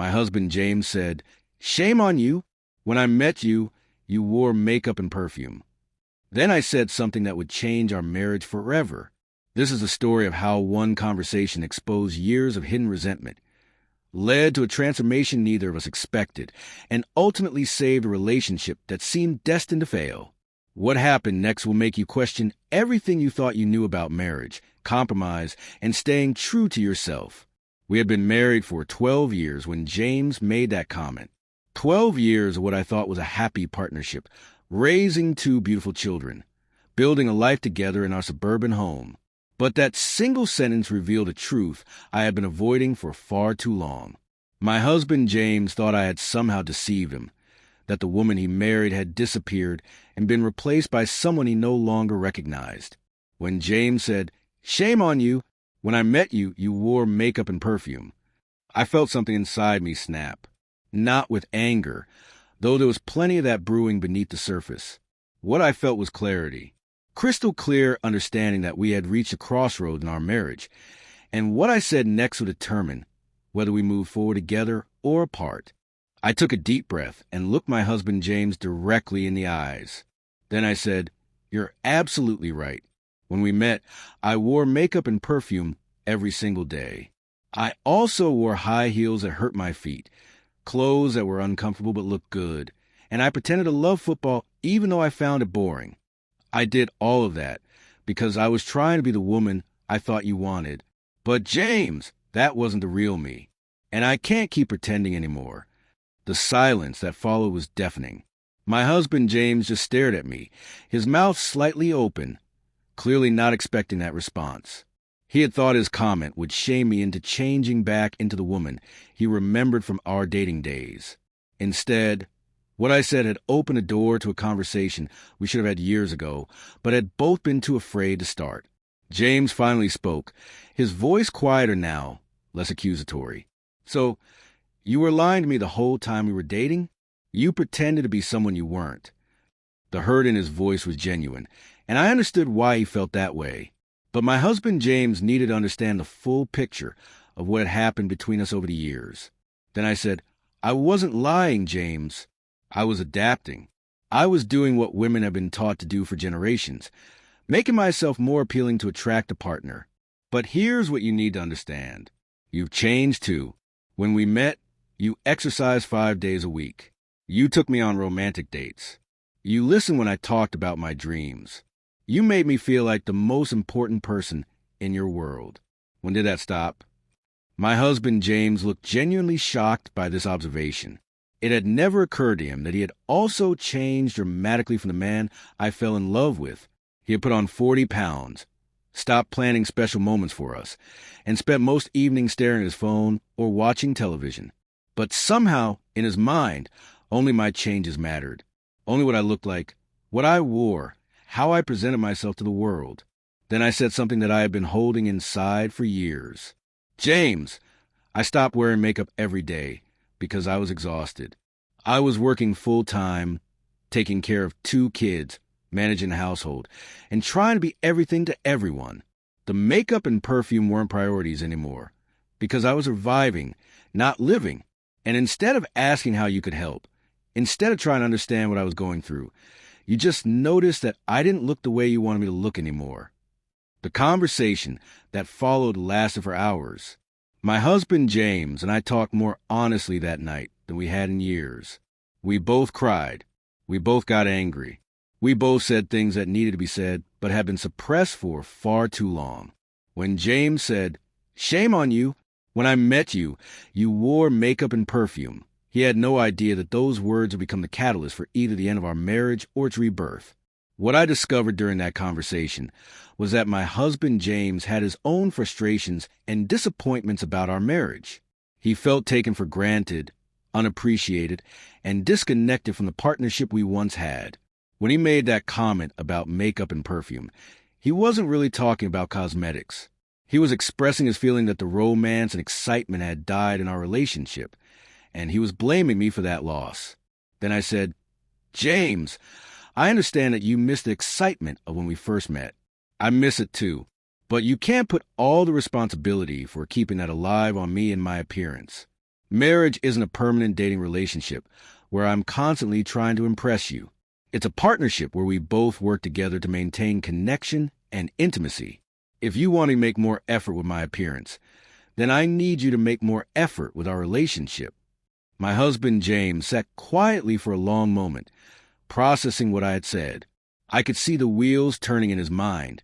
My husband James said, "Shame on you. When I met you, you wore makeup and perfume." Then I said something that would change our marriage forever. This is the story of how one conversation exposed years of hidden resentment, led to a transformation neither of us expected, and ultimately saved a relationship that seemed destined to fail. What happened next will make you question everything you thought you knew about marriage, compromise, and staying true to yourself. We had been married for 12 years when James made that comment. 12 years of what I thought was a happy partnership, raising two beautiful children, building a life together in our suburban home. But that single sentence revealed a truth I had been avoiding for far too long. My husband James thought I had somehow deceived him, that the woman he married had disappeared and been replaced by someone he no longer recognized. When James said, "Shame on you. When I met you, you wore makeup and perfume," I felt something inside me snap. Not with anger, though there was plenty of that brewing beneath the surface. What I felt was clarity. Crystal clear understanding that we had reached a crossroad in our marriage, and what I said next would determine whether we moved forward together or apart. I took a deep breath and looked my husband James directly in the eyes. Then I said, "You're absolutely right. When we met, I wore makeup and perfume every single day. I also wore high heels that hurt my feet, clothes that were uncomfortable but looked good, and I pretended to love football even though I found it boring. I did all of that because I was trying to be the woman I thought you wanted. But James, that wasn't the real me, and I can't keep pretending anymore." The silence that followed was deafening. My husband James just stared at me, his mouth slightly open, clearly not expecting that response. He had thought his comment would shame me into changing back into the woman he remembered from our dating days. Instead, what I said had opened a door to a conversation we should have had years ago, but had both been too afraid to start. James finally spoke, his voice quieter now, less accusatory. "So, you were lying to me the whole time we were dating? You pretended to be someone you weren't." The hurt in his voice was genuine, and I understood why he felt that way. But my husband James needed to understand the full picture of what had happened between us over the years. Then I said, "I wasn't lying, James. I was adapting. I was doing what women have been taught to do for generations, making myself more appealing to attract a partner. But here's what you need to understand. You've changed too. When we met, you exercised 5 days a week. You took me on romantic dates. You listened when I talked about my dreams. You made me feel like the most important person in your world." When did that stop? My husband James looked genuinely shocked by this observation. It had never occurred to him that he had also changed dramatically from the man I fell in love with. He had put on 40 pounds, stopped planning special moments for us, and spent most evenings staring at his phone or watching television. But somehow, in his mind, only my changes mattered. Only what I looked like, what I wore, how I presented myself to the world. Then I said something that I had been holding inside for years. "James, I stopped wearing makeup every day because I was exhausted. I was working full-time, taking care of 2 kids, managing a household, and trying to be everything to everyone. The makeup and perfume weren't priorities anymore because I was surviving, not living. And instead of asking how you could help, instead of trying to understand what I was going through, you just noticed that I didn't look the way you wanted me to look anymore." The conversation that followed lasted for hours. My husband James and I talked more honestly that night than we had in years. We both cried. We both got angry. We both said things that needed to be said but had been suppressed for far too long. When James said, "Shame on you. When I met you, you wore makeup and perfume," he had no idea that those words would become the catalyst for either the end of our marriage or its rebirth. What I discovered during that conversation was that my husband James had his own frustrations and disappointments about our marriage. He felt taken for granted, unappreciated, and disconnected from the partnership we once had. When he made that comment about makeup and perfume, he wasn't really talking about cosmetics. He was expressing his feeling that the romance and excitement had died in our relationship, and he was blaming me for that loss. Then I said, "James, I understand that you missed the excitement of when we first met. I miss it too. But you can't put all the responsibility for keeping that alive on me and my appearance. Marriage isn't a permanent dating relationship where I'm constantly trying to impress you. It's a partnership where we both work together to maintain connection and intimacy. If you want to make more effort with my appearance, then I need you to make more effort with our relationship. My husband, James, sat quietly for a long moment, processing what I had said. I could see the wheels turning in his mind,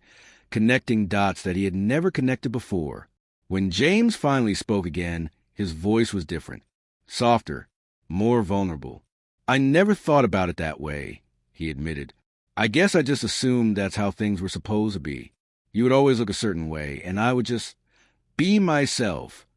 connecting dots that he had never connected before. When James finally spoke again, his voice was different, softer, more vulnerable. I never thought about it that way, he admitted. I guess I just assumed that's how things were supposed to be. You would always look a certain way, and I would just be myself.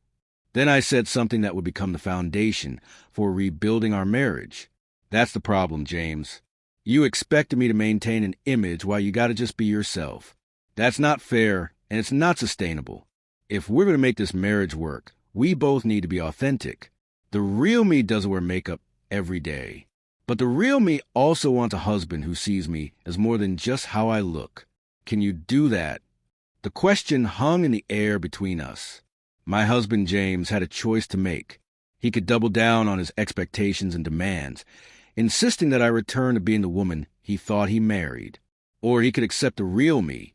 Then I said something that would become the foundation for rebuilding our marriage. That's the problem, James. You expected me to maintain an image while you gotta just be yourself. That's not fair, and it's not sustainable. If we're gonna make this marriage work, we both need to be authentic. The real me doesn't wear makeup every day. But the real me also wants a husband who sees me as more than just how I look. Can you do that? The question hung in the air between us. My husband, James, had a choice to make. He could double down on his expectations and demands, insisting that I return to being the woman he thought he married. Or he could accept the real me,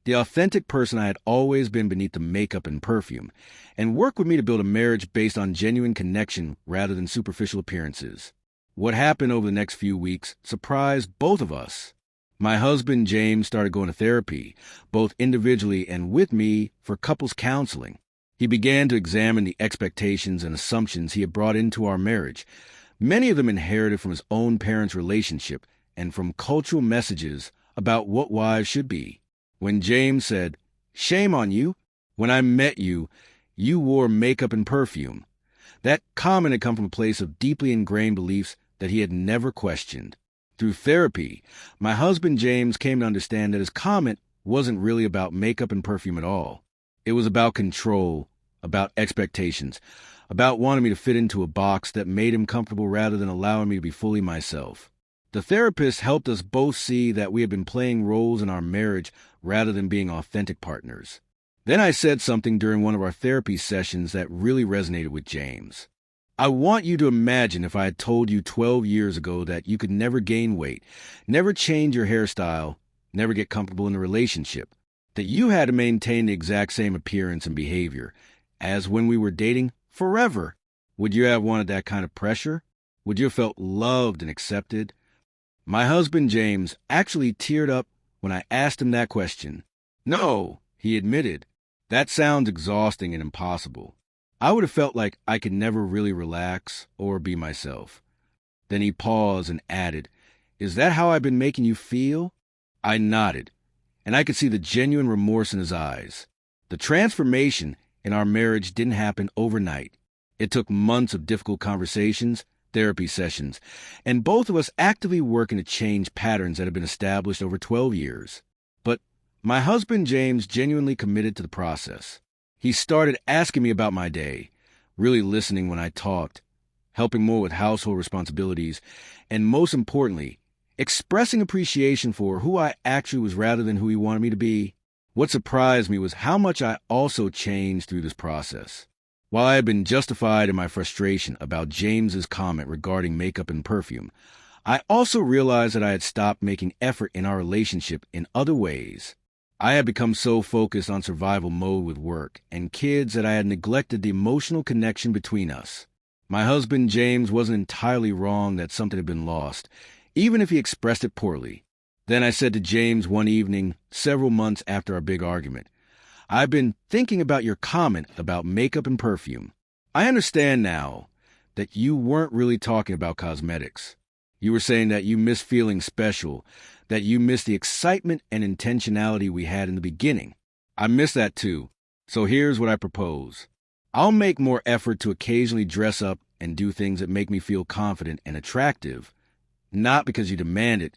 the authentic person I had always been beneath the makeup and perfume, and work with me to build a marriage based on genuine connection rather than superficial appearances. What happened over the next few weeks surprised both of us. My husband, James, started going to therapy, both individually and with me, for couples counseling. He began to examine the expectations and assumptions he had brought into our marriage, many of them inherited from his own parents' relationship and from cultural messages about what wives should be. When James said, "Shame on you, when I met you, you wore makeup and perfume," that comment had come from a place of deeply ingrained beliefs that he had never questioned. Through therapy, my husband James came to understand that his comment wasn't really about makeup and perfume at all. It was about control, about expectations, about wanting me to fit into a box that made him comfortable rather than allowing me to be fully myself. The therapist helped us both see that we had been playing roles in our marriage rather than being authentic partners. Then I said something during one of our therapy sessions that really resonated with James. I want you to imagine if I had told you 12 years ago that you could never gain weight, never change your hairstyle, never get comfortable in a relationship, that you had to maintain the exact same appearance and behavior as when we were dating forever. Would you have wanted that kind of pressure? Would you have felt loved and accepted? My husband, James, actually teared up when I asked him that question. No, he admitted. That sounds exhausting and impossible. I would have felt like I could never really relax or be myself. Then he paused and added, "Is that how I've been making you feel?" I nodded, and I could see the genuine remorse in his eyes. The transformation in our marriage didn't happen overnight. It took months of difficult conversations, therapy sessions, and both of us actively working to change patterns that had been established over 12 years. But my husband, James, genuinely committed to the process. He started asking me about my day, really listening when I talked, helping more with household responsibilities, and most importantly, expressing appreciation for who I actually was rather than who he wanted me to be. What surprised me was how much I also changed through this process. While I had been justified in my frustration about James's comment regarding makeup and perfume, I also realized that I had stopped making effort in our relationship in other ways. I had become so focused on survival mode with work and kids that I had neglected the emotional connection between us. My husband, James, wasn't entirely wrong that something had been lost, even if he expressed it poorly. Then I said to James one evening, several months after our big argument, "I've been thinking about your comment about makeup and perfume. I understand now that you weren't really talking about cosmetics. You were saying that you miss feeling special, that you miss the excitement and intentionality we had in the beginning. I miss that too. So here's what I propose. I'll make more effort to occasionally dress up and do things that make me feel confident and attractive, not because you demand it,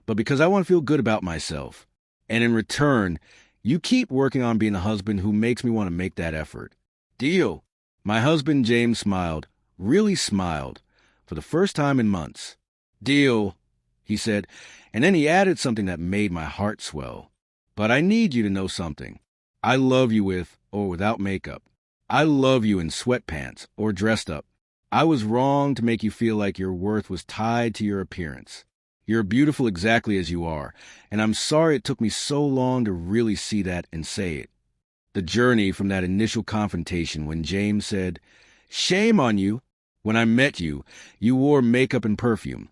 but because I want to feel good about myself. And in return, you keep working on being the husband who makes me want to make that effort. Deal." My husband, James, smiled, really smiled, for the first time in months. "Deal," he said, and then he added something that made my heart swell. "But I need you to know something. I love you with or without makeup. I love you in sweatpants or dressed up. I was wrong to make you feel like your worth was tied to your appearance. You're beautiful exactly as you are, and I'm sorry it took me so long to really see that and say it. The journey from that initial confrontation when James said, "Shame on you. When I met you, you wore makeup and perfume,"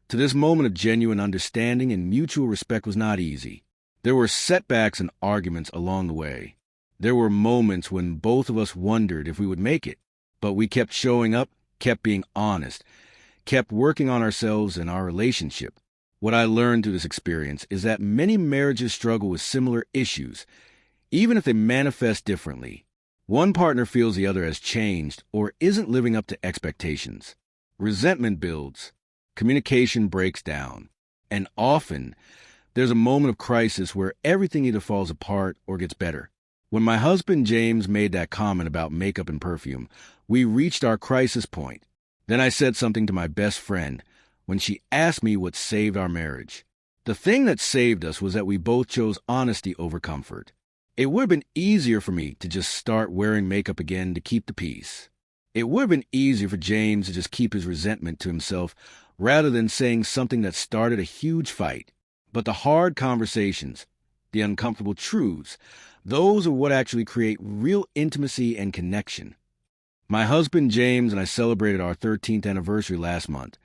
to this moment of genuine understanding and mutual respect was not easy. There were setbacks and arguments along the way. There were moments when both of us wondered if we would make it, but we kept showing up, kept being honest, kept working on ourselves and our relationship. What I learned through this experience is that many marriages struggle with similar issues, even if they manifest differently. One partner feels the other has changed or isn't living up to expectations. Resentment builds, communication breaks down, and often there's a moment of crisis where everything either falls apart or gets better. When my husband James made that comment about makeup and perfume, we reached our crisis point. Then I said something to my best friend when she asked me what saved our marriage. The thing that saved us was that we both chose honesty over comfort. It would have been easier for me to just start wearing makeup again to keep the peace. It would have been easier for James to just keep his resentment to himself rather than saying something that started a huge fight. But the hard conversations, the uncomfortable truths, those are what actually create real intimacy and connection. My husband James and I celebrated our 13th anniversary last month,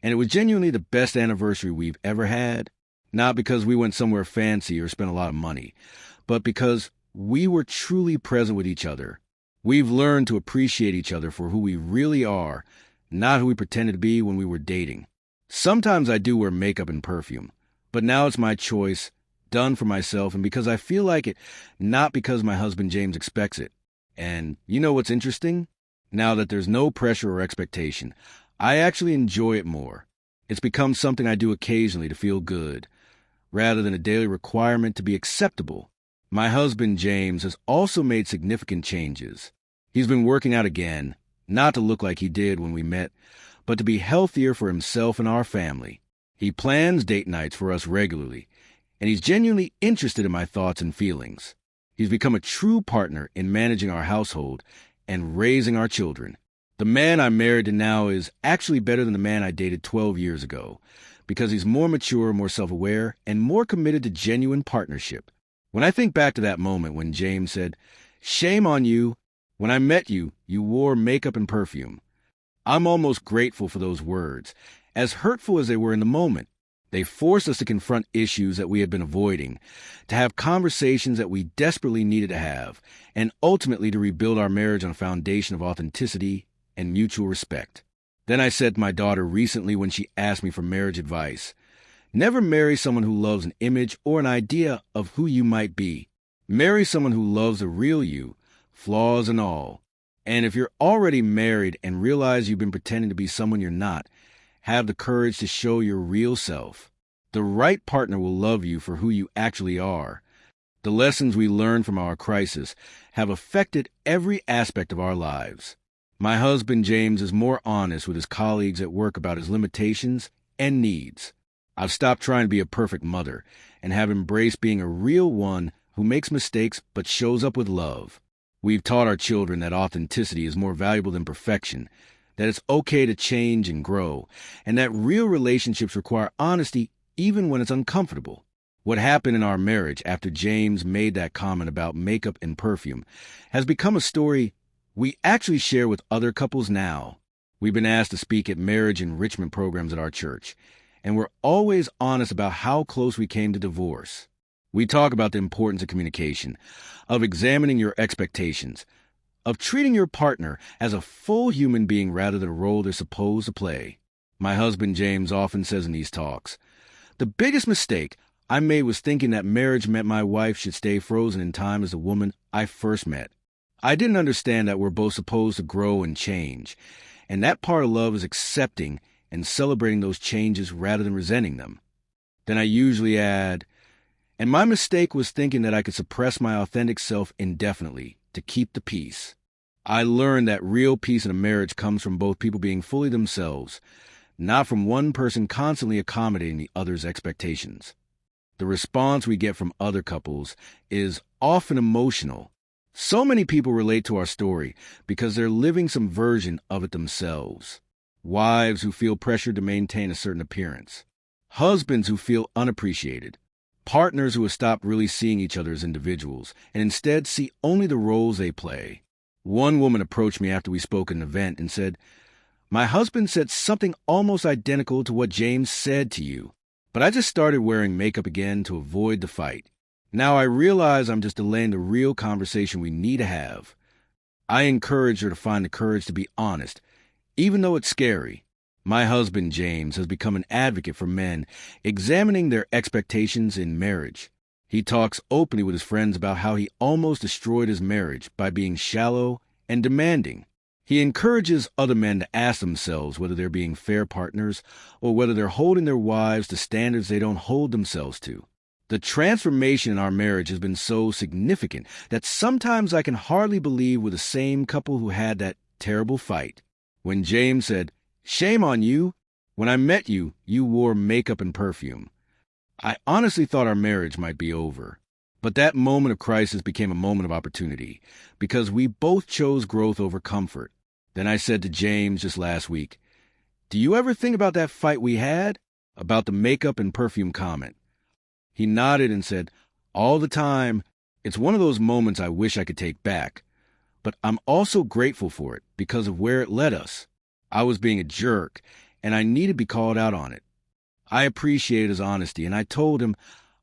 and it was genuinely the best anniversary we've ever had. Not because we went somewhere fancy or spent a lot of money, but because we were truly present with each other. We've learned to appreciate each other for who we really are, not who we pretended to be when we were dating. Sometimes I do wear makeup and perfume, but now it's my choice, done for myself, and because I feel like it, not because my husband James expects it. And you know what's interesting? Now that there's no pressure or expectation, I actually enjoy it more. It's become something I do occasionally to feel good, rather than a daily requirement to be acceptable. My husband James has also made significant changes. He's been working out again, not to look like he did when we met, but to be healthier for himself and our family. He plans date nights for us regularly, and he's genuinely interested in my thoughts and feelings. He's become a true partner in managing our household and raising our children. The man I'm married to now is actually better than the man I dated 12 years ago, because he's more mature, more self-aware, and more committed to genuine partnership. When I think back to that moment when James said, "Shame on you. When I met you, you wore makeup and perfume," I'm almost grateful for those words, as hurtful as they were in the moment. They forced us to confront issues that we had been avoiding, to have conversations that we desperately needed to have, and ultimately to rebuild our marriage on a foundation of authenticity and mutual respect. Then I said to my daughter recently when she asked me for marriage advice, never marry someone who loves an image or an idea of who you might be. Marry someone who loves the real you, flaws and all. And if you're already married and realize you've been pretending to be someone you're not, have the courage to show your real self. The right partner will love you for who you actually are. The lessons we learned from our crisis have affected every aspect of our lives. My husband James is more honest with his colleagues at work about his limitations and needs. I've stopped trying to be a perfect mother and have embraced being a real one who makes mistakes but shows up with love. We've taught our children that authenticity is more valuable than perfection, that it's okay to change and grow, and that real relationships require honesty even when it's uncomfortable. What happened in our marriage after James made that comment about makeup and perfume has become a story we actually share with other couples now. We've been asked to speak at marriage enrichment programs at our church, and we're always honest about how close we came to divorce. We talk about the importance of communication, of examining your expectations, of treating your partner as a full human being rather than a role they're supposed to play. My husband James often says in these talks, "The biggest mistake I made was thinking that marriage meant my wife should stay frozen in time as the woman I first met. I didn't understand that we're both supposed to grow and change, and that part of love is accepting and celebrating those changes rather than resenting them." Then I usually add, "And my mistake was thinking that I could suppress my authentic self indefinitely to keep the peace." I learned that real peace in a marriage comes from both people being fully themselves, not from one person constantly accommodating the other's expectations. The response we get from other couples is often emotional. So many people relate to our story because they're living some version of it themselves. Wives who feel pressured to maintain a certain appearance. Husbands who feel unappreciated. Partners who have stopped really seeing each other as individuals and instead see only the roles they play. One woman approached me after we spoke at an event and said, "My husband said something almost identical to what James said to you, but I just started wearing makeup again to avoid the fight. Now I realize I'm just delaying the real conversation we need to have." I encourage her to find the courage to be honest, even though it's scary. My husband, James, has become an advocate for men examining their expectations in marriage. He talks openly with his friends about how he almost destroyed his marriage by being shallow and demanding. He encourages other men to ask themselves whether they're being fair partners or whether they're holding their wives to standards they don't hold themselves to. The transformation in our marriage has been so significant that sometimes I can hardly believe we're the same couple who had that terrible fight. When James said, "Shame on you. When I met you, you wore makeup and perfume," I honestly thought our marriage might be over. But that moment of crisis became a moment of opportunity because we both chose growth over comfort. Then I said to James just last week, "Do you ever think about that fight we had? About the makeup and perfume comment?" He nodded and said, "All the time. It's one of those moments I wish I could take back. But I'm also grateful for it because of where it led us. I was being a jerk, and I needed to be called out on it." I appreciated his honesty, and I told him,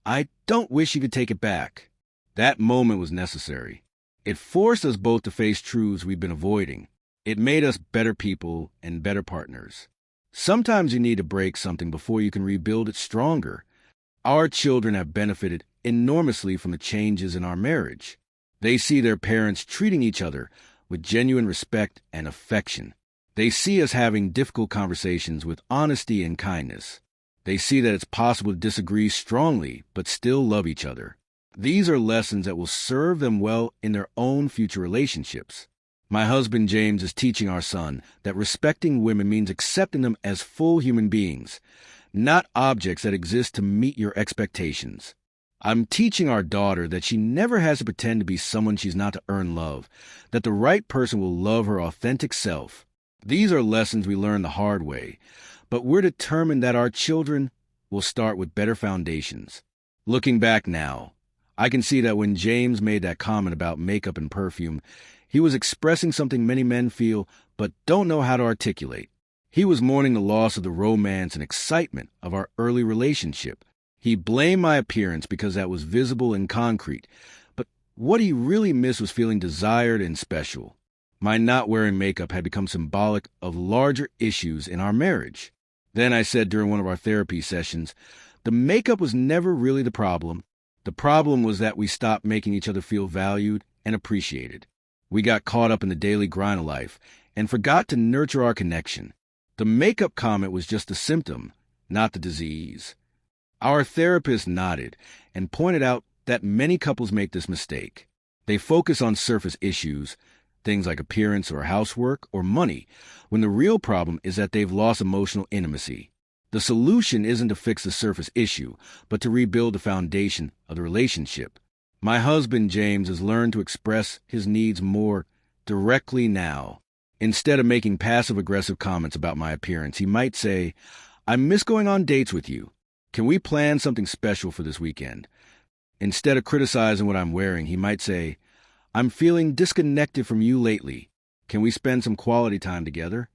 "I don't wish you could take it back." That moment was necessary. It forced us both to face truths we've been avoiding. It made us better people and better partners. Sometimes you need to break something before you can rebuild it stronger. Our children have benefited enormously from the changes in our marriage. They see their parents treating each other with genuine respect and affection. They see us having difficult conversations with honesty and kindness. They see that it's possible to disagree strongly but still love each other. These are lessons that will serve them well in their own future relationships. My husband James is teaching our son that respecting women means accepting them as full human beings, not objects that exist to meet your expectations. I'm teaching our daughter that she never has to pretend to be someone she's not to earn love, that the right person will love her authentic self. These are lessons we learn the hard way, but we're determined that our children will start with better foundations. Looking back now, I can see that when James made that comment about makeup and perfume, he was expressing something many men feel but don't know how to articulate. He was mourning the loss of the romance and excitement of our early relationship. He blamed my appearance because that was visible and concrete, but what he really missed was feeling desired and special. My not wearing makeup had become symbolic of larger issues in our marriage. Then I said during one of our therapy sessions, the makeup was never really the problem. The problem was that we stopped making each other feel valued and appreciated. We got caught up in the daily grind of life and forgot to nurture our connection. The makeup comment was just a symptom, not the disease. Our therapist nodded and pointed out that many couples make this mistake. They focus on surface issues, things like appearance or housework or money, when the real problem is that they've lost emotional intimacy. The solution isn't to fix the surface issue, but to rebuild the foundation of the relationship. My husband, James, has learned to express his needs more directly now. Instead of making passive-aggressive comments about my appearance, he might say, "I miss going on dates with you. Can we plan something special for this weekend?" Instead of criticizing what I'm wearing, he might say, "I'm feeling disconnected from you lately. Can we spend some quality time together?"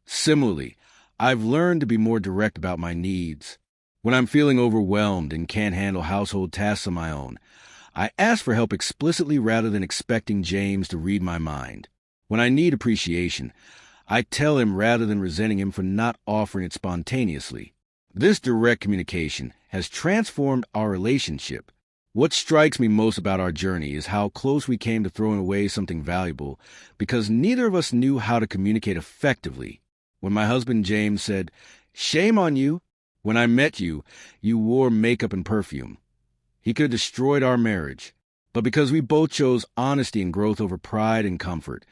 Similarly, I've learned to be more direct about my needs. When I'm feeling overwhelmed and can't handle household tasks on my own, I ask for help explicitly rather than expecting James to read my mind. When I need appreciation, I tell him rather than resenting him for not offering it spontaneously. This direct communication has transformed our relationship. What strikes me most about our journey is how close we came to throwing away something valuable because neither of us knew how to communicate effectively. When my husband James said, "Shame on you. When I met you, you wore makeup and perfume," he could have destroyed our marriage. But because we both chose honesty and growth over pride and comfort,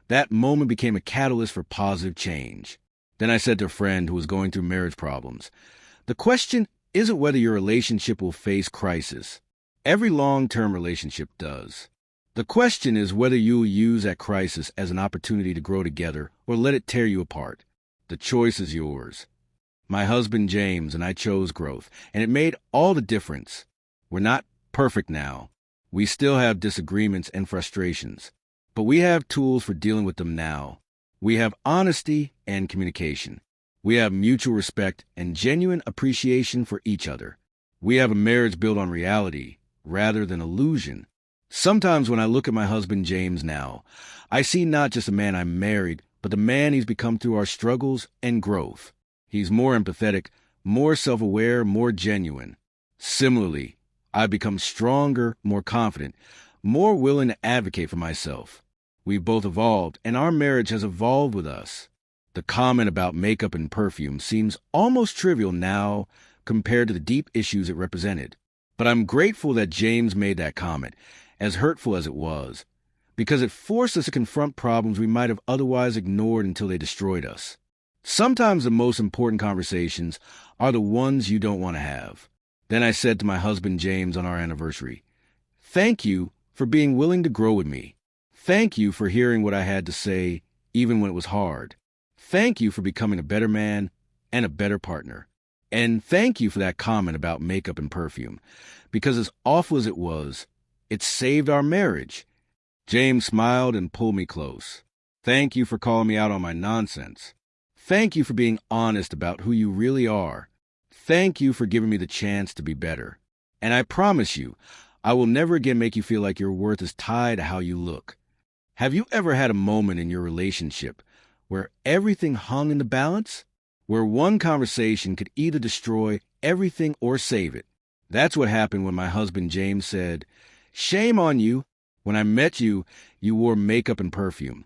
that moment became a catalyst for positive change. Then I said to a friend who was going through marriage problems, "The question isn't whether your relationship will face crisis. Every long-term relationship does. The question is whether you will use that crisis as an opportunity to grow together or let it tear you apart. The choice is yours. My husband James and I chose growth, and it made all the difference. We're not perfect now. We still have disagreements and frustrations, but we have tools for dealing with them now. We have honesty and communication. We have mutual respect and genuine appreciation for each other. We have a marriage built on reality rather than illusion. Sometimes when I look at my husband James now, I see not just a man I married, but the man he's become through our struggles and growth. He's more empathetic, more self-aware, more genuine. Similarly, I've become stronger, more confident, more willing to advocate for myself. We've both evolved, and our marriage has evolved with us. The comment about makeup and perfume seems almost trivial now compared to the deep issues it represented. But I'm grateful that James made that comment, as hurtful as it was, because it forced us to confront problems we might have otherwise ignored until they destroyed us. Sometimes the most important conversations are the ones you don't want to have. Then I said to my husband James on our anniversary, "Thank you for being willing to grow with me. Thank you for hearing what I had to say, even when it was hard. Thank you for becoming a better man and a better partner. And thank you for that comment about makeup and perfume, because as awful as it was, it saved our marriage." James smiled and pulled me close. "Thank you for calling me out on my nonsense. Thank you for being honest about who you really are. Thank you for giving me the chance to be better. And I promise you, I will never again make you feel like your worth is tied to how you look." Have you ever had a moment in your relationship where everything hung in the balance? Where one conversation could either destroy everything or save it? That's what happened when my husband James said, "Shame on you. When I met you, you wore makeup and perfume."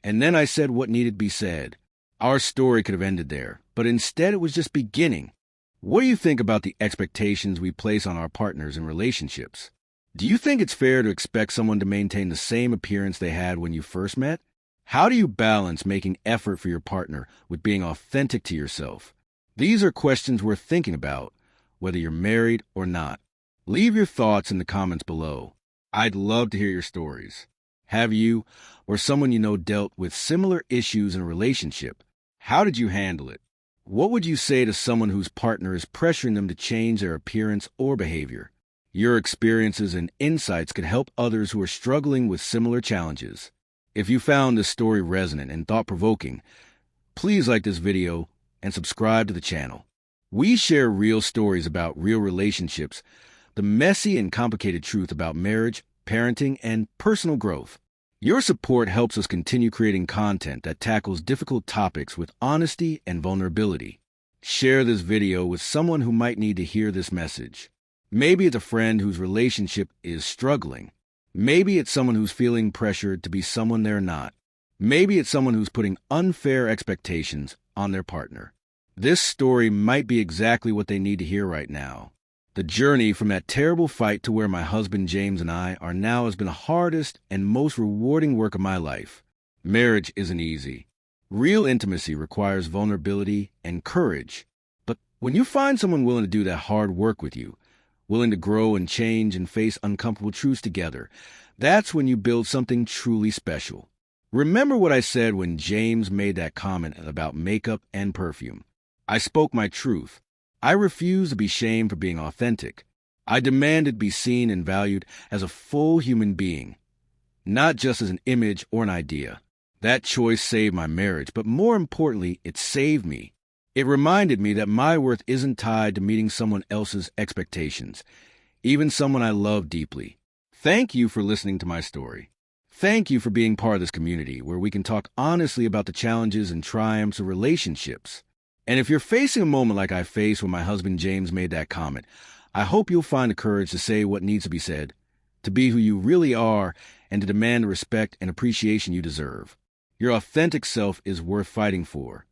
And then I said what needed to be said. Our story could have ended there, but instead it was just beginning. What do you think about the expectations we place on our partners in relationships? Do you think it's fair to expect someone to maintain the same appearance they had when you first met? How do you balance making effort for your partner with being authentic to yourself? These are questions worth thinking about, whether you're married or not. Leave your thoughts in the comments below. I'd love to hear your stories. Have you or someone you know dealt with similar issues in a relationship? How did you handle it? What would you say to someone whose partner is pressuring them to change their appearance or behavior? Your experiences and insights could help others who are struggling with similar challenges. If you found this story resonant and thought-provoking, please like this video and subscribe to the channel. We share real stories about real relationships, the messy and complicated truth about marriage, parenting, and personal growth. Your support helps us continue creating content that tackles difficult topics with honesty and vulnerability. Share this video with someone who might need to hear this message. Maybe it's a friend whose relationship is struggling. Maybe it's someone who's feeling pressured to be someone they're not. Maybe it's someone who's putting unfair expectations on their partner. This story might be exactly what they need to hear right now. The journey from that terrible fight to where my husband James and I are now has been the hardest and most rewarding work of my life. Marriage isn't easy. Real intimacy requires vulnerability and courage. But when you find someone willing to do that hard work with you, willing to grow and change and face uncomfortable truths together, that's when you build something truly special. Remember what I said when James made that comment about makeup and perfume. I spoke my truth. I refused to be shamed for being authentic. I demanded to be seen and valued as a full human being, not just as an image or an idea. That choice saved my marriage, but more importantly, it saved me. It reminded me that my worth isn't tied to meeting someone else's expectations, even someone I love deeply. Thank you for listening to my story. Thank you for being part of this community where we can talk honestly about the challenges and triumphs of relationships. And if you're facing a moment like I faced when my husband James made that comment, I hope you'll find the courage to say what needs to be said, to be who you really are, and to demand the respect and appreciation you deserve. Your authentic self is worth fighting for.